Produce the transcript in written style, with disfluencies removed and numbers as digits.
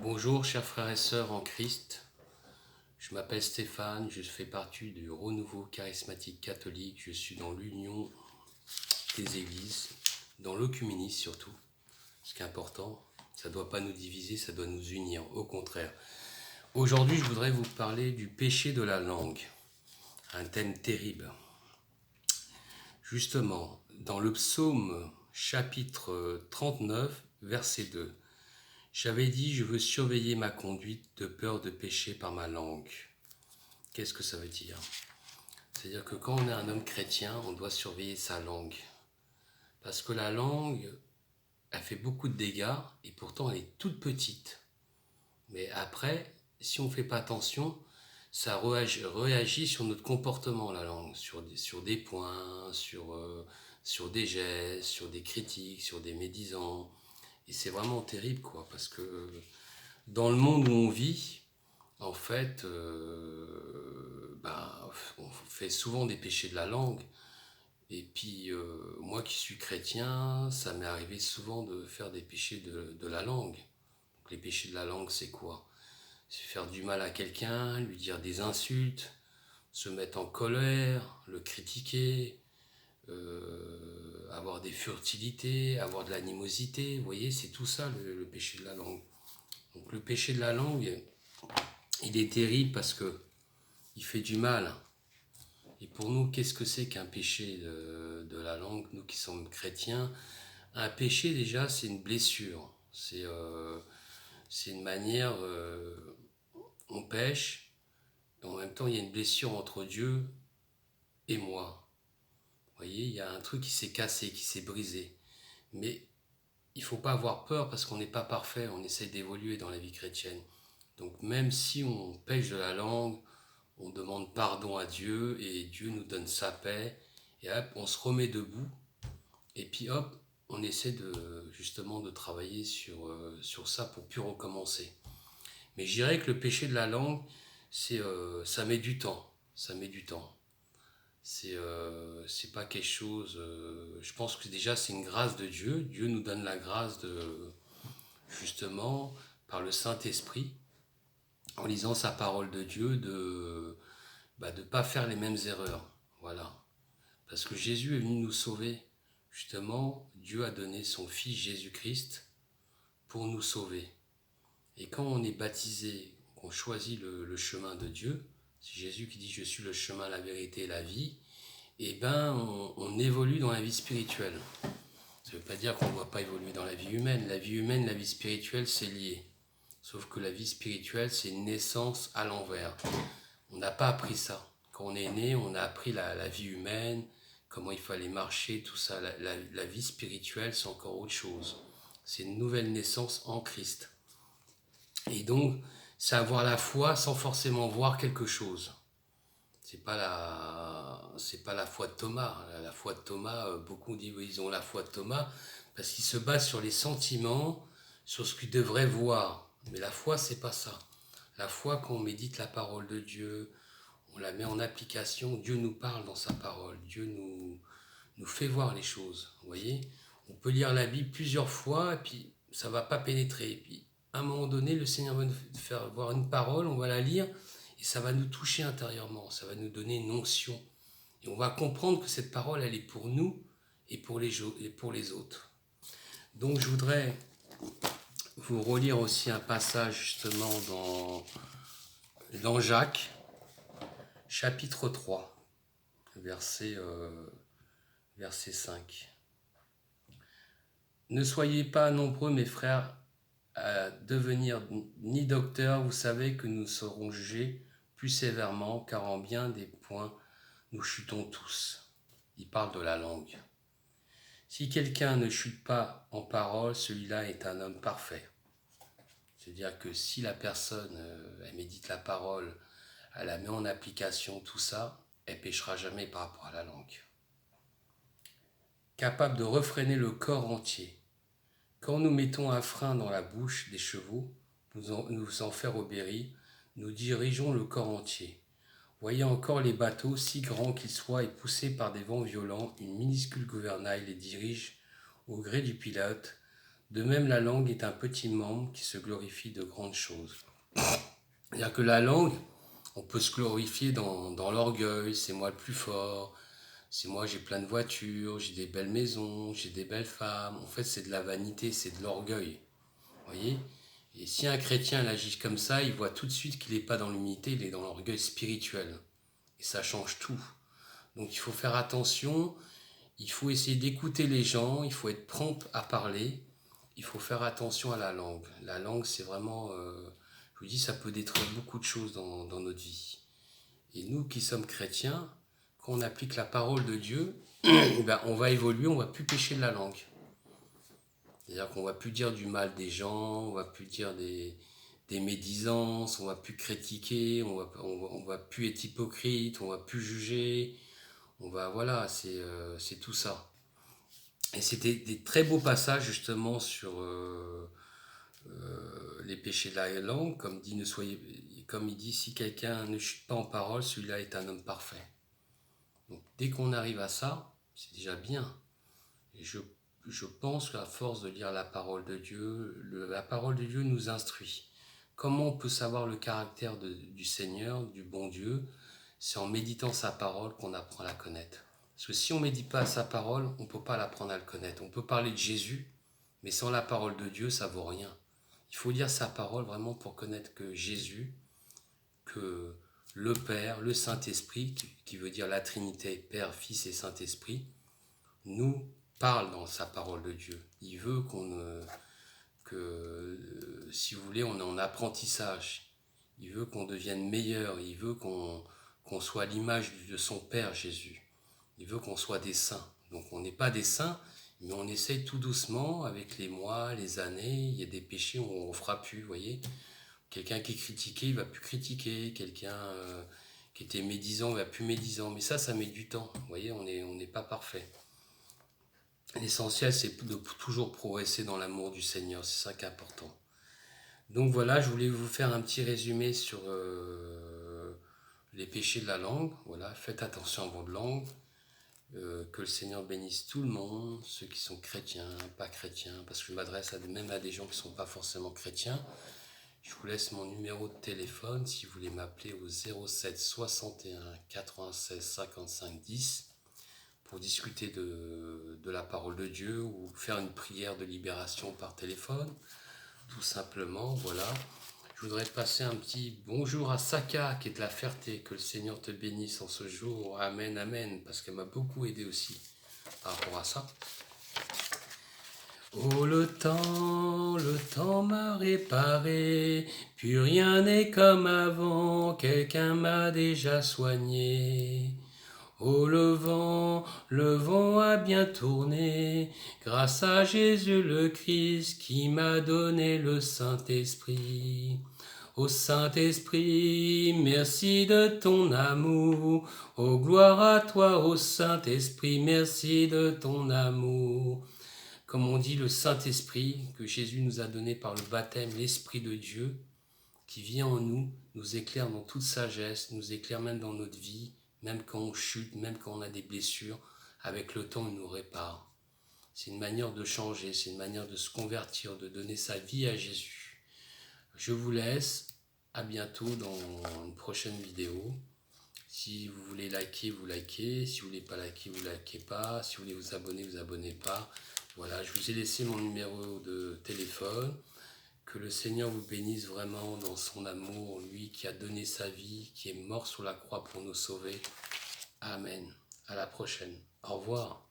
Bonjour chers frères et sœurs en Christ, je m'appelle Stéphane, je fais partie du Renouveau Charismatique Catholique, je suis dans l'union des églises, dans l'œcuménisme surtout, ce qui est important, ça ne doit pas nous diviser, ça doit nous unir, au contraire. Aujourd'hui je voudrais vous parler du péché de la langue, un thème terrible. Justement, dans le psaume chapitre 39, verset 2, j'avais dit, je veux surveiller ma conduite de peur de pécher par ma langue. Qu'est-ce que ça veut dire? C'est-à-dire que quand on est un homme chrétien, on doit surveiller sa langue. Parce que la langue, elle fait beaucoup de dégâts et pourtant elle est toute petite. Mais après, si on ne fait pas attention, ça réagit sur notre comportement, la langue, sur des points, sur des gestes, sur des critiques, sur des médisants. Et c'est vraiment terrible, quoi, parce que dans le monde où on vit, en fait, on fait souvent des péchés de la langue. Et puis, moi qui suis chrétien, ça m'est arrivé souvent de faire des péchés de la langue. Donc, les péchés de la langue, c'est quoi? C'est faire du mal à quelqu'un, lui dire des insultes, se mettre en colère, le critiquer, avoir des furtilités, avoir de l'animosité. Vous voyez, c'est tout ça le péché de la langue. Donc le péché de la langue, il est terrible parce que il fait du mal. Et pour nous, qu'est-ce que c'est qu'un péché de la langue, nous qui sommes chrétiens? Un péché, déjà, c'est une blessure. C'est une manière, on pêche, et en même temps, il y a une blessure entre Dieu et moi. Vous voyez, il y a un truc qui s'est cassé, qui s'est brisé. Mais il ne faut pas avoir peur parce qu'on n'est pas parfait, on essaye d'évoluer dans la vie chrétienne. Donc même si on pêche de la langue, on demande pardon à Dieu et Dieu nous donne sa paix. Et hop, on se remet debout. Et puis hop, on essaie justement de travailler sur ça pour plus recommencer. Mais je dirais que le péché de la langue, ça met du temps. Ça met du temps. C'est pas quelque chose. Je pense que déjà c'est une grâce de Dieu. Dieu nous donne la grâce justement, par le Saint-Esprit, en lisant sa parole de Dieu, de ne pas faire les mêmes erreurs. Voilà. Parce que Jésus est venu nous sauver. Justement, Dieu a donné son Fils Jésus-Christ pour nous sauver. Et quand on est baptisé, qu'on choisit le chemin de Dieu, c'est Jésus qui dit « Je suis le chemin, la vérité et la vie », et on évolue dans la vie spirituelle. Ça ne veut pas dire qu'on ne doit pas évoluer dans la vie humaine. La vie humaine, la vie spirituelle, c'est lié. Sauf que la vie spirituelle, c'est une naissance à l'envers. On n'a pas appris ça. Quand on est né, on a appris la vie humaine, comment il fallait marcher, tout ça. La vie spirituelle, c'est encore autre chose. C'est une nouvelle naissance en Christ. Et donc, c'est avoir la foi sans forcément voir quelque chose. C'est pas la foi de Thomas. La foi de Thomas, beaucoup disent ils ont la foi de Thomas parce qu'ils se basent sur les sentiments, sur ce qu'ils devraient voir. Mais la foi, c'est pas ça. La foi, quand on médite la parole de Dieu, on la met en application, Dieu nous parle dans sa parole, Dieu nous fait voir les choses. Vous voyez, on peut lire la Bible plusieurs fois et puis ça va pas pénétrer. Et puis à un moment donné, le Seigneur va nous faire voir une parole, on va la lire et ça va nous toucher intérieurement, ça va nous donner une onction. Et on va comprendre que cette parole, elle est pour nous et pour les autres. Donc je voudrais vous relire aussi un passage justement dans Jacques, chapitre 3, verset 5. Ne soyez pas nombreux, mes frères, à devenir ni docteurs, vous savez que nous serons jugés plus sévèrement, car en bien des points, nous chutons tous. Il parle de la langue. Si quelqu'un ne chute pas en parole, celui-là est un homme parfait. C'est-à-dire que si la personne, elle médite la parole, elle la met en application, tout ça, elle ne péchera jamais par rapport à la langue. Capable de refréner le corps entier. Quand nous mettons un frein dans la bouche des chevaux, nous en faire obéir, nous dirigeons le corps entier. Voyez encore les bateaux, si grands qu'ils soient et poussés par des vents violents, une minuscule gouvernail les dirige au gré du pilote, De même, la langue est un petit membre qui se glorifie de grandes choses. C'est-à-dire que la langue, on peut se glorifier dans l'orgueil, c'est moi le plus fort, c'est moi j'ai plein de voitures, j'ai des belles maisons, j'ai des belles femmes. En fait, c'est de la vanité, c'est de l'orgueil. Vous voyez? Et si un chrétien il agit comme ça, il voit tout de suite qu'il n'est pas dans l'humilité, il est dans l'orgueil spirituel. Et ça change tout. Donc il faut faire attention, il faut essayer d'écouter les gens, il faut être prompt à parler, il faut faire attention à la langue. La langue, c'est vraiment, je vous dis, ça peut détruire beaucoup de choses dans notre vie. Et nous qui sommes chrétiens, quand on applique la parole de Dieu, ben, on va évoluer, on va plus pécher de la langue. C'est-à-dire qu'on va plus dire du mal des gens, on va plus dire des médisances, on va plus critiquer, on va plus être hypocrite, on va plus juger, voilà, c'est tout ça. Et c'était des très beaux passages justement sur les péchés de la langue, comme il dit, si quelqu'un ne chute pas en parole, celui-là est un homme parfait. Donc dès qu'on arrive à ça, c'est déjà bien. Et je pense qu'à force de lire la parole de Dieu, la parole de Dieu nous instruit. Comment on peut savoir le caractère du Seigneur, du bon Dieu? C'est en méditant sa parole qu'on apprend à la connaître. Parce que si on ne médite pas sa parole, on ne peut pas l'apprendre à le connaître. On peut parler de Jésus, mais sans la parole de Dieu, ça ne vaut rien. Il faut lire sa parole vraiment pour connaître que Jésus, que le Père, le Saint-Esprit, qui veut dire la Trinité, Père, Fils et Saint-Esprit, nous parle dans sa parole de Dieu. Il veut si vous voulez, on est en apprentissage. Il veut qu'on devienne meilleur. Il veut qu'on soit à l'image de son Père Jésus. Il veut qu'on soit des saints. Donc on n'est pas des saints, mais on essaye tout doucement avec les mois, les années. Il y a des péchés où on ne fera plus, vous voyez. Quelqu'un qui est critiqué, il ne va plus critiquer. Quelqu'un qui était médisant, il ne va plus médisant. Mais ça met du temps. Vous voyez, on n'est pas parfait. L'essentiel, c'est de toujours progresser dans l'amour du Seigneur. C'est ça qui est important. Donc voilà, je voulais vous faire un petit résumé sur les péchés de la langue. Voilà, faites attention à votre langue. Que le Seigneur bénisse tout le monde, ceux qui sont chrétiens, pas chrétiens, parce que je m'adresse même à des gens qui ne sont pas forcément chrétiens. Je vous laisse mon numéro de téléphone si vous voulez m'appeler au 07 61 96 55 10 pour discuter de la parole de Dieu ou faire une prière de libération par téléphone, tout simplement, voilà. Je voudrais passer un petit bonjour à Saka qui est de la Ferté, que le Seigneur te bénisse en ce jour, amen, amen, parce qu'elle m'a beaucoup aidé aussi par rapport à ça. Oh le temps m'a réparé, plus rien n'est comme avant, quelqu'un m'a déjà soigné. Oh le vent a bien tourné, grâce à Jésus le Christ qui m'a donné le Saint-Esprit. Ô Saint-Esprit, merci de ton amour. Oh gloire à toi, ô Saint-Esprit, merci de ton amour. Comme on dit, le Saint-Esprit que Jésus nous a donné par le baptême, l'Esprit de Dieu, qui vient en nous, nous éclaire dans toute sagesse, nous éclaire même dans notre vie, même quand on chute, même quand on a des blessures, avec le temps, il nous répare. C'est une manière de changer, c'est une manière de se convertir, de donner sa vie à Jésus. Je vous laisse, à bientôt dans une prochaine vidéo. Si vous voulez liker, vous likez. Si vous voulez pas liker, vous likez pas. Si vous voulez vous abonnez pas. Voilà, je vous ai laissé mon numéro de téléphone. Que le Seigneur vous bénisse vraiment dans son amour, lui qui a donné sa vie, qui est mort sur la croix pour nous sauver. Amen. À la prochaine. Au revoir.